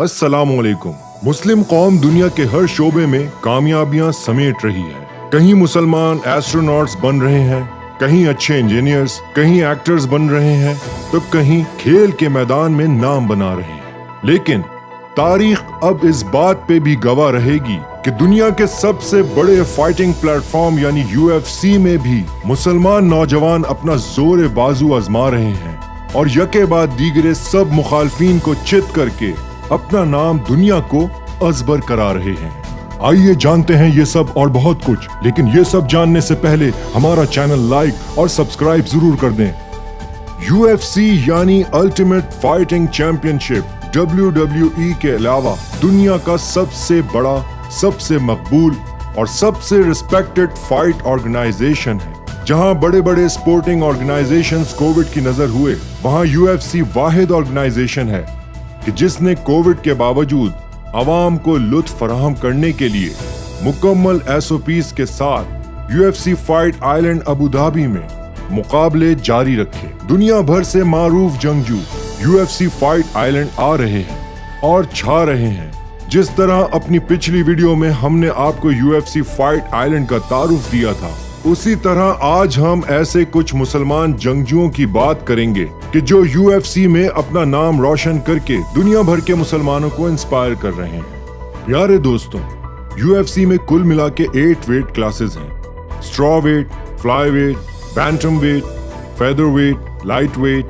अस्सलामुअलैकुम। मुस्लिम कौम दुनिया के हर शोबे में कामयाबियां समेट रही है। कहीं मुसलमान एस्ट्रोनॉट्स बन रहे हैं, कहीं अच्छे इंजीनियर्स, कहीं एक्टर्स बन रहे हैं, तो कहीं खेल के मैदान में नाम बना रहे हैं। लेकिन तारीख अब इस बात पे भी गवाह रहेगी कि दुनिया के सबसे बड़े फाइटिंग प्लेटफॉर्म यानी UFC में भी मुसलमान नौजवान अपना जोर बाजू आजमा रहे हैं और यके बाद दीगरे सब मुखालफीन को चित करके अपना नाम दुनिया को अजबर करा रहे हैं। आइए जानते हैं ये सब और बहुत कुछ, लेकिन ये सब जानने से पहले हमारा चैनल लाइक और सब्सक्राइब जरूर कर दें। UFC यानी अल्टीमेट फाइटिंग चैंपियनशिप WWE के अलावा दुनिया का सबसे बड़ा, सबसे मकबूल और सबसे रिस्पेक्टेड फाइट ऑर्गेनाइजेशन है। जहां बड़े बड़े स्पोर्टिंग ऑर्गेनाइजेशंस कोविड की नजर हुए, वहां UFC वाहिद ऑर्गेनाइजेशन है कि जिसने कोविड के बावजूद आवाम को लुत्फ फराहम करने के लिए मुकम्मल SOPs के साथ UFC fight island Abu Dhabi में मुकाबले जारी रखे। दुनिया भर से मारूफ जंगजू UFC फाइट आइलैंड आ रहे हैं और छा रहे हैं। जिस तरह अपनी पिछली वीडियो में हमने आपको UFC फाइट आइलैंड का तारुफ दिया था, उसी तरह आज हम ऐसे कुछ मुसलमान जंगजुओं की बात करेंगे कि जो UFC में अपना नाम रोशन करके दुनिया भर के मुसलमानों को इंस्पायर कर रहे हैं। प्यारे दोस्तों, UFC में कुल मिला के 8 वेट क्लासेस हैं। Straw weight, fly weight, bantam weight, feather weight, light weight,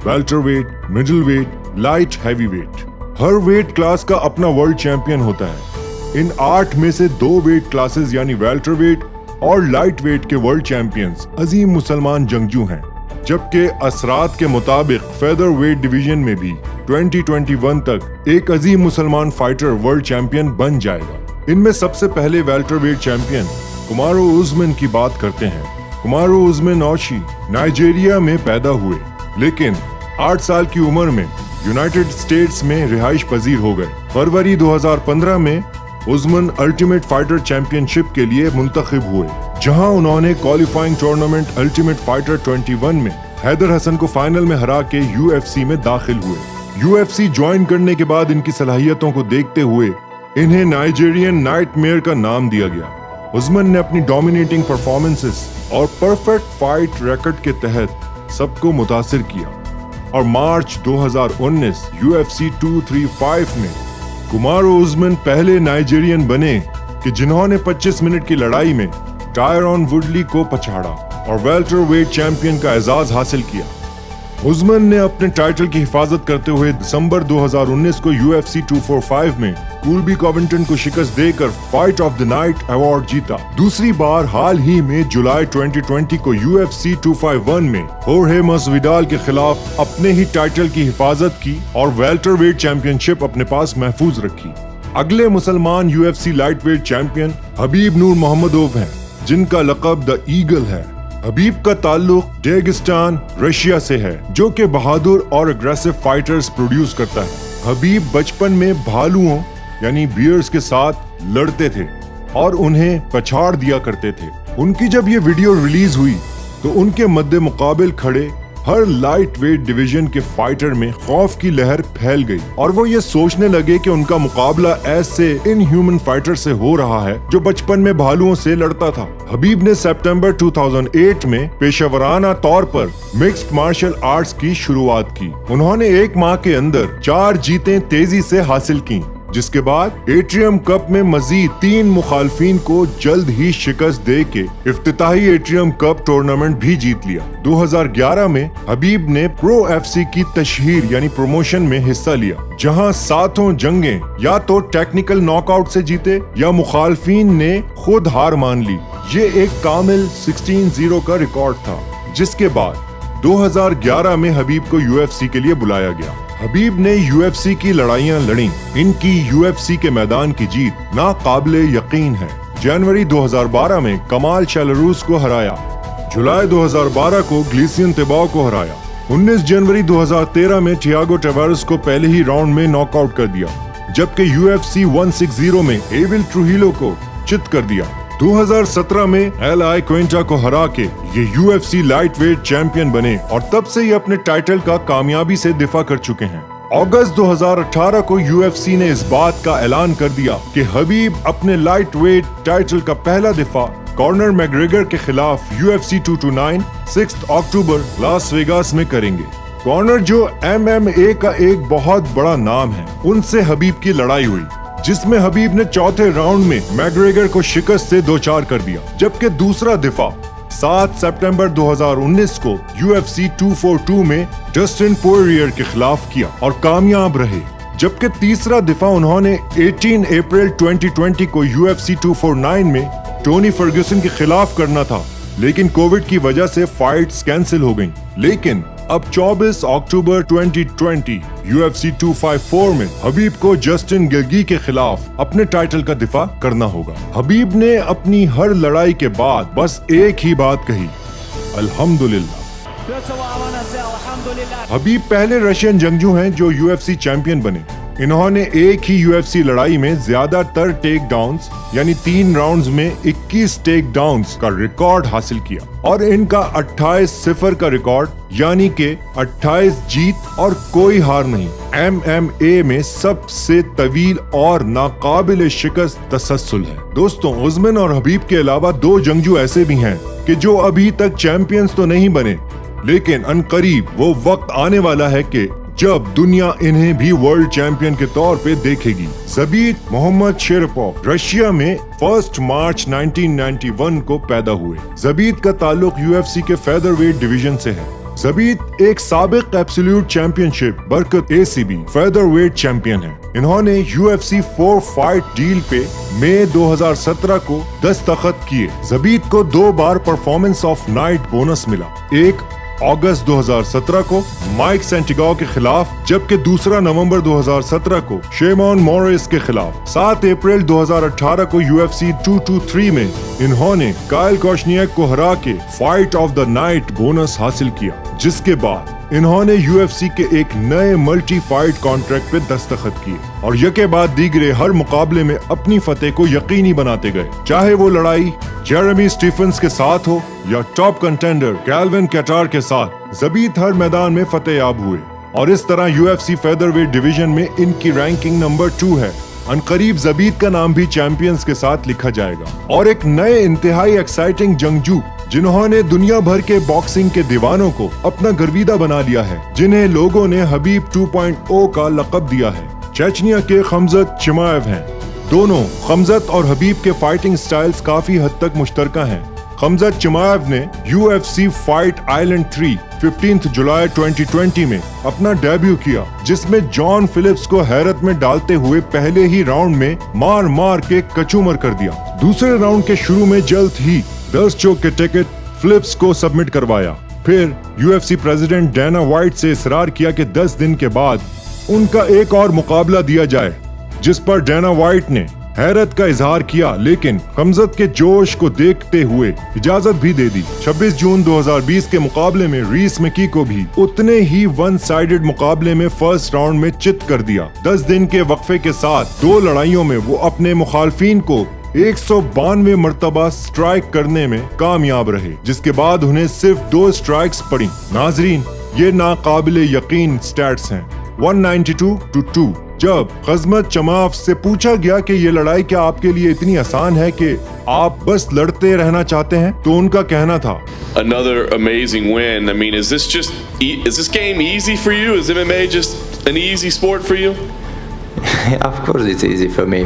welter weight, middle weight, light heavy weight. हर वेट क्लास का अपना वर्ल्ड चैंपियन होता है। इन 8 में से 2 वेट क्लासेस यानी वेल्टर वेट और लाइट वेट के वर्ल्ड चैंपियंस अजीम मुसलमान जंगजू हैं, जबकि असरात के मुताबिक फेदर वेट डिवीजन में भी 2021 तक एक अजीम मुसलमान फाइटर वर्ल्ड चैंपियन बन जाएगा। इनमें सबसे पहले वेल्टर वेट चैंपियन कुमारो उस्मान की बात करते हैं। कुमारो उस्मान औशी नाइजीरिया में पैदा हुए, लेकिन 8 साल की उम्र में यूनाइटेड स्टेट्स में रिहाइश पजीर हो गए। फरवरी 2015 में उस्मान अल्टीमेट फाइटर चैंपियनशिप के लिए मुंतखब हुए, जहां उन्होंने क्वालिफाइंग टूर्नामेंट अल्टीमेट फाइटर 21 में हैदर हसन को फाइनल में हरा के UFC में दाखिल हुए। UFC ज्वाइन करने के बाद इनकी सलाहियतों को देखते हुए इन्हें नाइजीरियन नाइटमेयर का नाम दिया गया। उस्मान ने अपनी डोमिनेटिंग परफॉर्मेंसेस और परफेक्ट फाइट रिकॉर्ड के तहत सबको मुतासिर किया और मार्च 2019 UFC 235 में कुमारो उस्मान पहले नाइजीरियन बने कि जिन्होंने 25 मिनट की लड़ाई में टायरॉन वुडली को पछाड़ा और वेल्टर वेट चैंपियन का एजाज हासिल किया। उस्मान ने अपने टाइटल की हिफाजत करते हुए दिसंबर 2019 को UFC 245 में कोल्बी कॉविंगटन को शिकस्त देकर fight of the night award जीता। दूसरी बार हाल ही में जुलाई 2020 को UFC 251 में होर्हे मस्विडाल के खिलाफ अपने ही टाइटल की हिफाजत की और वेल्टर वेट चैंपियनशिप अपने पास महफूज रखी। अगले मुसलमान UFC लाइट वेट चैंपियन हबीब नूर मोहम्मदोव हैं, जिनका लक़ब द ईगल है। हबीब का ताल्लुक डेगिस्तान रशिया से है, जो कि बहादुर और अग्रेसिव फाइटर्स प्रोड्यूस करता है। हबीब बचपन में भालुओं यानी बियर्स के साथ लड़ते थे और उन्हें पछाड़ दिया करते थे। उनकी जब ये वीडियो रिलीज हुई तो उनके मद्दे मुकाबिल खड़े हर लाइट वेट डिवीजन के फाइटर में खौफ की लहर फैल गई और वो ये सोचने लगे कि उनका मुकाबला ऐसे इनह्यूमन फाइटर से हो रहा है जो बचपन में भालुओं से लड़ता था। हबीब ने सितंबर 2008 में पेशेवराना तौर पर मिक्स्ड मार्शल आर्ट्स की शुरुआत की। उन्होंने 1 माह के अंदर 4 जीतें तेजी से हासिल की, जिसके बाद एट्रियम कप में मजीद 3 मुखालफीन को जल्द ही शिकस्त दे के इफ्तिताही एट्रियम कप टूर्नामेंट भी जीत लिया। 2011 में हबीब ने प्रो FC की तशहीर यानी प्रमोशन में हिस्सा लिया, जहां 7 जंगें या तो टेक्निकल नॉकआउट से जीते या मुखालफीन ने खुद हार मान ली। ये एक कामिल 16-0 का रिकॉर्ड था, जिसके बाद 2011 में हबीब को UFC के लिए बुलाया गया। हबीब ने UFC की लड़ाइयां लड़ी। इनकी UFC के मैदान की जीत नाकाबिले यकीन है। जनवरी 2012 में कमाल चैलरूस को हराया, जुलाई 2012 को ग्लीसियन तिबाओ को हराया, 19 जनवरी 2013 में थियागो टेवारेस को पहले ही राउंड में नॉकआउट कर दिया, जबकि UFC 160 में एविल ट्रूहिलो को चित कर दिया। 2017 में एल क्विंटा को हरा के ये UFC लाइट वेट चैंपियन बने और तब से ये अपने टाइटल का कामयाबी से दिफा कर चुके हैं अगस्त 2018 को UFC ने इस बात का ऐलान कर दिया कि हबीब अपने लाइट वेट टाइटल का पहला दिफा कॉनर मैकग्रेगर के खिलाफ UFC 229 6 अक्टूबर लास वेगास में करेंगे। कॉनर जो MMA का एक बहुत बड़ा नाम है, उनसे हबीब की लड़ाई हुई, जिसमें हबीब ने चौथे राउंड में मैकग्रेगर को शिकस्त से 2-4 कर दिया, जबकि दूसरा दिफा 7 सितंबर 2019 को UFC 242 में डस्टिन पोरियर के खिलाफ किया और कामयाब रहे, जबकि तीसरा दिफा उन्होंने 18 अप्रैल 2020 को UFC 249 में टोनी फर्ग्यूसन के खिलाफ करना था, लेकिन कोविड की वजह से फाइट्स कैंसिल हो गईं। लेकिन अब 24 अक्टूबर 2020 UFC 254 में हबीब को जस्टिन गिलगी के खिलाफ अपने टाइटल का दिफा करना होगा। हबीब ने अपनी हर लड़ाई के बाद बस एक ही बात कही, अल्हम्दुलिल्लाह। हबीब पहले रशियन जंगजू हैं जो UFC चैंपियन बने। इन्होंने एक ही UFC लड़ाई में ज्यादातर टेक डाउन्स यानी 3 राउंड्स में 21 टेक डाउन्स का रिकॉर्ड हासिल किया और इनका 28-0 का रिकॉर्ड यानी कि 28 जीत और कोई हार नहीं MMA में सबसे तवील और नाकाबिल शिकस्त तसलसल है। दोस्तों, उस्मान और हबीब के अलावा 2 जंगजू ऐसे भी हैं कि जो अभी तक चैंपियंस तो नहीं बने, लेकिन अनकरीब वो वक्त आने वाला है कि जब दुनिया इन्हें भी वर्ल्ड चैंपियन के तौर पे देखेगी। ज़बीत मोहम्मद शेरपोव रशिया में 1 मार्च 1991 को पैदा हुए। ज़बीत का ताल्लुक UFC के फेदरवेट डिवीजन से है। ज़बीत एक साबिक एब्सोल्यूट चैंपियनशिप बरकत ACB फेदरवेट चैंपियन है। इन्होंने UFC 4 फाइट डील पे मई 2017 को दस्तखत किए। ज़बीत को 2 बार परफॉर्मेंस ऑफ नाइट बोनस मिला, एक अगस्त 2017 को माइक सेंटिगाओ के खिलाफ, जबकि दूसरा नवंबर 2017 को शेमोन मोरिस के खिलाफ। 7 अप्रैल 2018 को UFC 223 में इन्होंने काइल कोशनियक को हरा के fight of the night bonus हासिल किया, जिसके बाद इन्होंने UFC के एक नए मल्टी फाइट कॉन्ट्रैक्ट पे दस्तखत किए और यके बाद दीगरे हर मुकाबले में अपनी फतेह को यकीनी बनाते गए, चाहे वो लड़ाई जेरेमी स्टीफन्स के साथ हो या टॉप कंटेंडर कैल्विन कैटार के साथ। ज़बीत हर मैदान में फतेहयाब हुए और इस तरह UFC फेदरवेट डिवीजन में इनकी रैंकिंग नंबर 2 है। अनकरीब ज़बीत का नाम भी चैंपियंस के साथ लिखा जाएगा और एक नए इंतहाई एक्साइटिंग जंगजू जिन्होंने दुनिया भर के बॉक्सिंग के दीवानों को अपना गर्विदा बना लिया है, जिन्हें लोगों ने हबीब 2.0 का लक़ब दिया है, चेचनिया के खमजत चिमाएव हैं। दोनों खमजत और हबीब के फाइटिंग स्टाइल्स काफी हद तक मुश्तरका हैं। खमजत चिमाएव ने UFC फाइट आइलैंड 3 15 जुलाई 2020 में अपना डेब्यू किया, जिसमें जॉन फिलिप्स को हैरत में डालते हुए पहले ही राउंड में मार मार के कचूमर कर दिया। दूसरे राउंड के शुरू में जल्द ही 10 चोक के टिकट फिलिप्स को सबमिट करवाया। फिर UFC प्रेसिडेंट डैना व्हाइट से इसरार किया कि 10 दिन के बाद उनका एक और मुकाबला दिया जाए, जिस पर डैना व्हाइट ने हैरत का इजहार किया, लेकिन खमजत के जोश को देखते हुए इजाजत भी दे दी। 26 जून 2020 के मुकाबले में रीस मैकी को भी उतने ही वन साइडेड मुकाबले में फर्स्ट राउंड में चित कर दिया। 10 दिन के वक्फे के साथ 2 लड़ाइयों में वो अपने मुखालफीन को 192 मर्तबा स्ट्राइक करने में कामयाब रहे, जिसके बाद उन्हें सिर्फ 2 स्ट्राइक्स पड़ी। नाजरीन, ये नाकाबिले यकीन स्टैट्स हैं। 192-2। जब खजमत चमाव से पूछा गया कि ये लड़ाई क्या आपके लिए इतनी आसान है कि आप बस लड़ते रहना चाहते हैं, तो उनका कहना था, Another amazing win. I mean, is this game easy for you? Is MMA just an easy sport for you? Of course it's easy for me.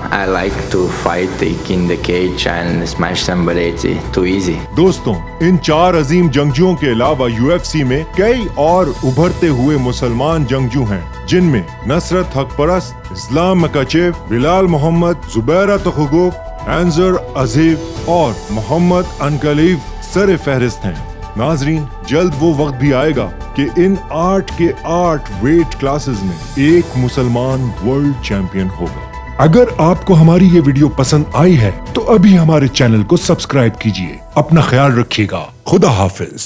I like to fight in the cage and smash somebody. It's too easy. दोस्तों, इन 4 अजीम जंगजुओं के अलावा UFC में कई और उभरते हुए मुसलमान जंगजू हैं, जिनमें नसरत हकपरस्त, इस्लाम मकाचेव, बिलाल मोहम्मद, जुबैरा तखुगोफ, एंजर अजीब और मोहम्मद अनकलीफ सर फहरिस्त हैं। नाजरीन, जल्द वो वक्त भी आएगा कि इन 8 के 8 वेट क्लासेस में एक मुसलमान वर्ल्ड चैंपियन होगा। अगर आपको हमारी ये वीडियो पसंद आई है तो अभी हमारे चैनल को सब्सक्राइब कीजिए। अपना ख्याल रखिएगा। खुदा हाफिज।